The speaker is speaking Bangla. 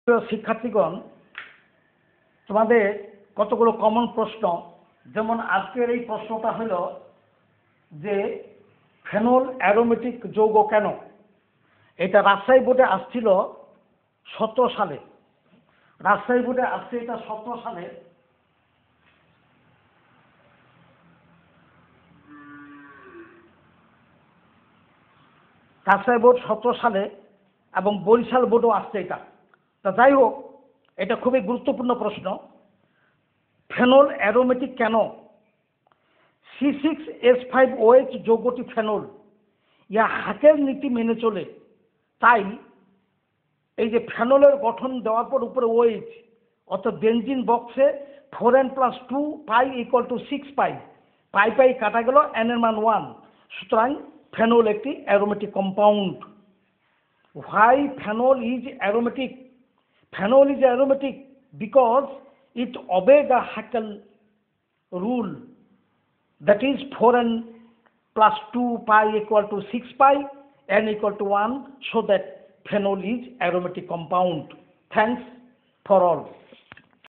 প্রিয় শিক্ষার্থীগণ, তোমাদের কতগুলো কমন প্রশ্ন, যেমন আজকের এই প্রশ্নটা হলো যে ফেনল অ্যারোমেটিক যৌগ কেন। এটা রাজশাহী বোর্ডে আসছিল 17 সালে। রাজশাহী বোর্ডে আসছে এটা 17 সালে। রাজশাহী বোর্ড 17 সালে এবং বরিশাল বোর্ডও আসছে এটা। তা যাই হোক, এটা খুবই গুরুত্বপূর্ণ প্রশ্ন। ফেনল অ্যারোমেটিক কেন? C6H5OH যৌগটি ফেনল, ইয়া হাকের নীতি মেনে চলে। তাই এই যে ফেনলের গঠন দেওয়ার পর উপরে OH, অর্থাৎ বেনজিন বক্সে 4n+2 পাই = 6 পাই, পাই পাই কাটা গেল, n এর মান 1। সুতরাং ফেনল একটি aromatic compound. Why phenol is aromatic? Phenol is aromatic because it obey the Haeckel rule, that is 4n+2 pi = 6 pi, n = 1, so that phenol is aromatic compound. Thanks for all.